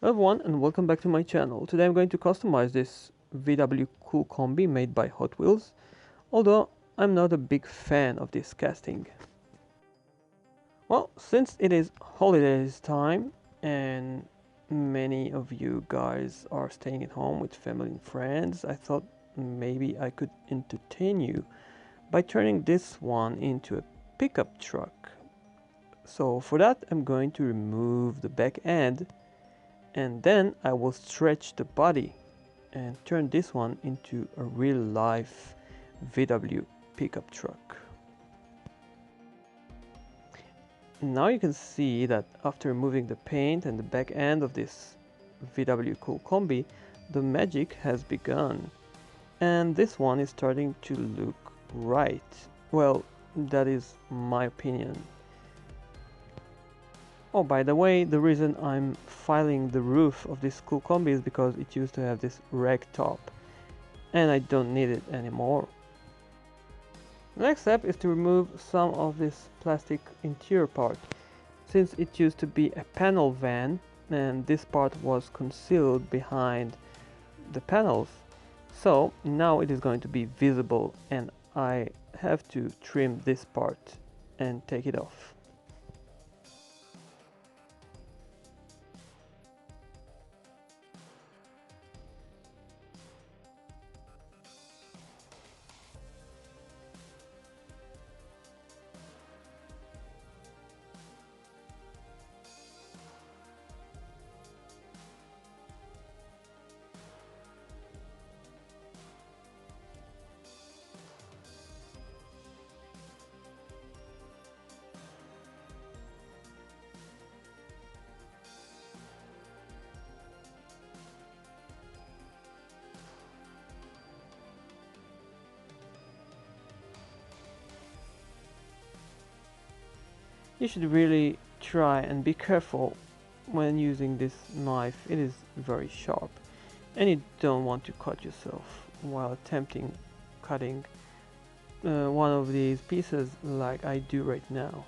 Hello everyone and welcome back to my channel. Today I'm going to customize this VW Kool kombi made by Hot Wheels, although I'm not a big fan of this casting. Well, since it is holidays time and many of you guys are staying at home with family and friends, I thought maybe I could entertain you by turning this one into a pickup truck. So for that I'm going to remove the back end, and then I will stretch the body and turn this one into a real life VW pickup truck. Now you can see that after removing the paint and the back end of this VW Kool kombi, the magic has begun. And this one is starting to look right. Well, that is my opinion. Oh, by the way, the reason I'm filing the roof of this Kool kombi is because it used to have this rag top, and I don't need it anymore. The next step is to remove some of this plastic interior part, since it used to be a panel van, and this part was concealed behind the panels. So now it is going to be visible, and I have to trim this part and take it off. You should really try and be careful when using this knife. It is very sharp and you don't want to cut yourself while attempting cutting one of these pieces like I do right now.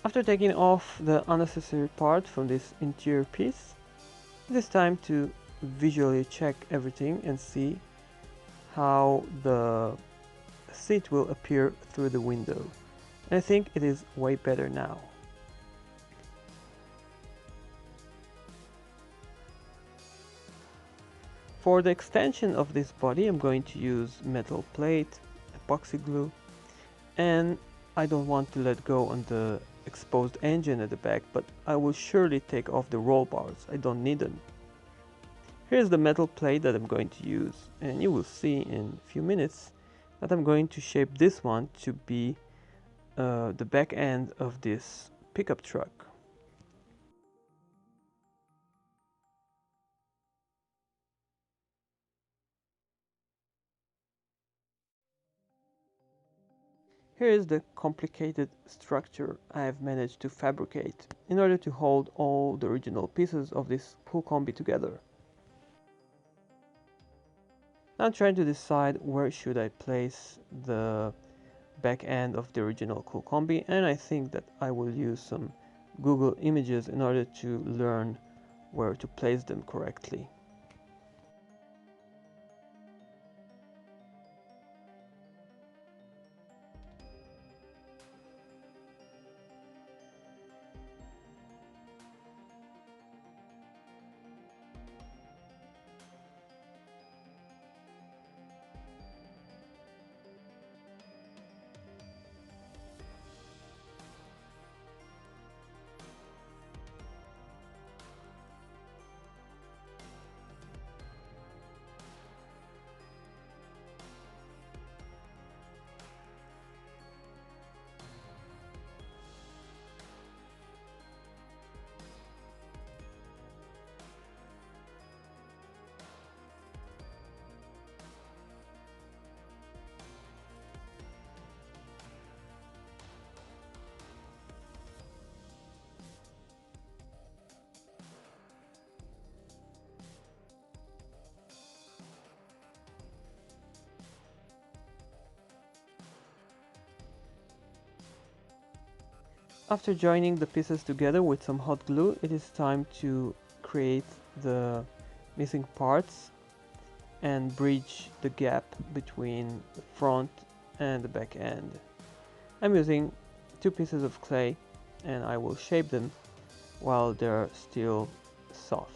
After taking off the unnecessary part from this interior piece, it is time to visually check everything and see how the seat will appear through the window. And I think it is way better now. For the extension of this body, I'm going to use metal plate, epoxy glue, and I don't want to let go on the exposed engine at the back, but I will surely take off the roll bars. I don't need them. Here's the metal plate that I'm going to use, and you will see in a few minutes that I'm going to shape this one to be the back end of this pickup truck. Here is the complicated structure I have managed to fabricate in order to hold all the original pieces of this Kool kombi together. Now I'm trying to decide where should I place the back end of the original Kool kombi, and I think that I will use some Google images in order to learn where to place them correctly. After joining the pieces together with some hot glue, it is time to create the missing parts and bridge the gap between the front and the back end. I'm using 2 pieces of clay and I will shape them while they're still soft.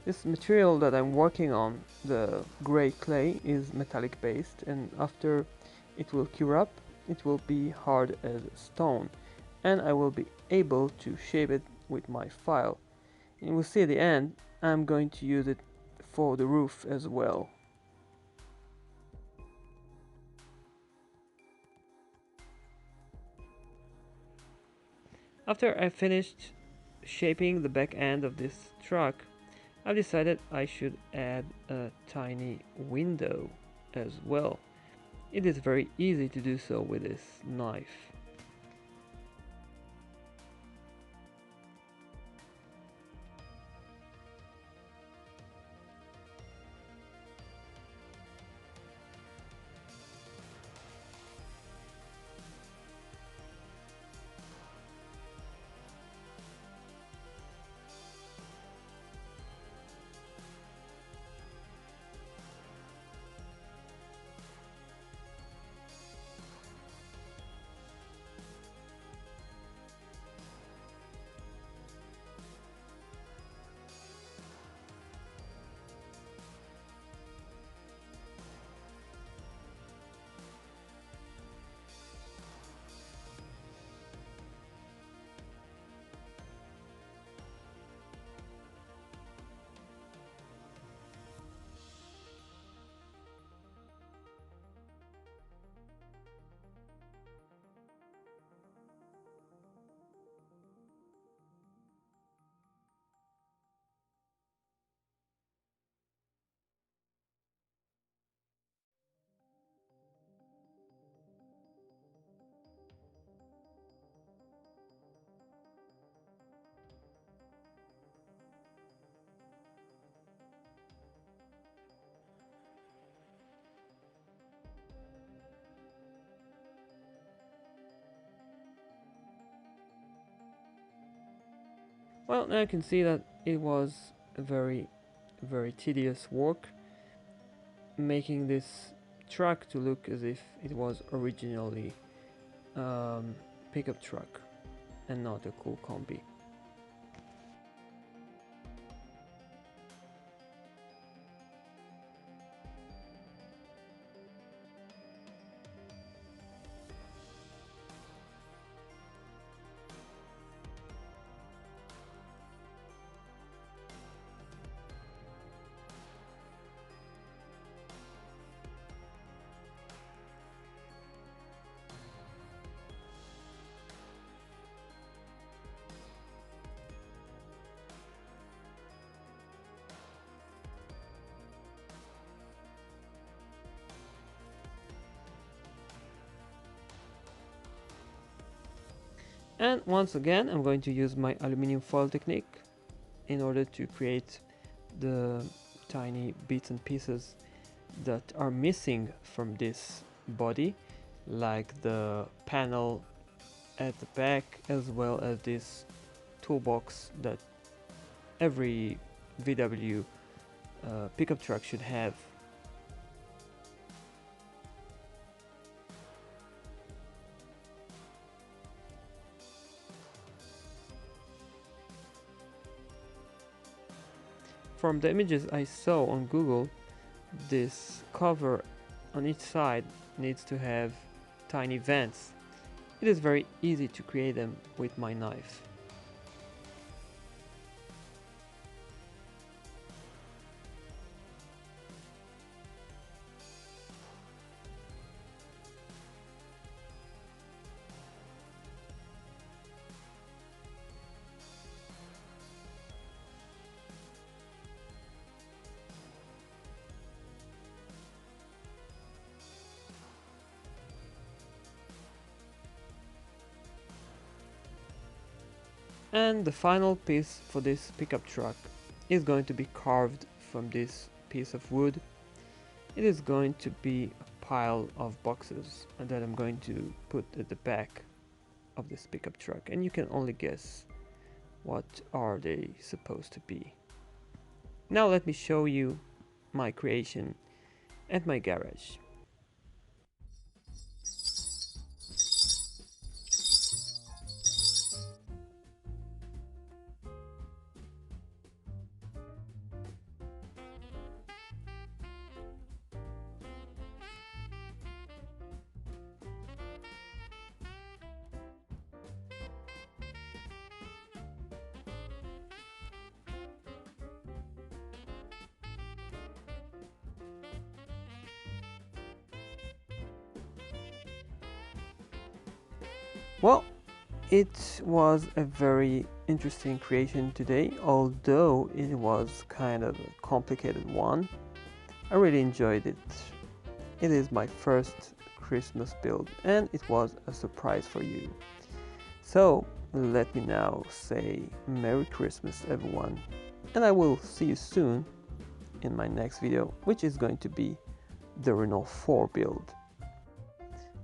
This material that I'm working on, the gray clay, is metallic based, and after it will cure up, it will be hard as stone, and I will be able to shape it with my file. And we'll see at the end, I'm going to use it for the roof as well. After I finished shaping the back end of this truck, I've decided I should add a tiny window as well. It is very easy to do so with this knife. Well, now you can see that it was a very tedious work making this truck to look as if it was originally pickup truck and not a cool kombi. And once again, I'm going to use my aluminum foil technique in order to create the tiny bits and pieces that are missing from this body, like the panel at the back, as well as this toolbox that every VW pickup truck should have. From the images I saw on Google, this cover on each side needs to have tiny vents. It is very easy to create them with my knife. And the final piece for this pickup truck is going to be carved from this piece of wood. It is going to be a pile of boxes that I'm going to put at the back of this pickup truck, and you can only guess what are they supposed to be. Now let me show you my creation at my garage. Well, it was a very interesting creation today, although it was kind of a complicated one. I really enjoyed it. It is my first Christmas build and it was a surprise for you. So let me now say Merry Christmas everyone, and I will see you soon in my next video, which is going to be the Renault 4 build.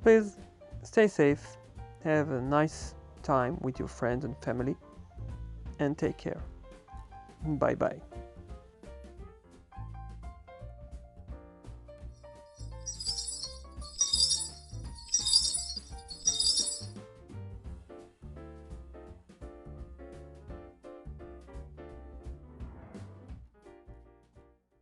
Please stay safe, have a nice time with your friends and family, and take care. Bye bye.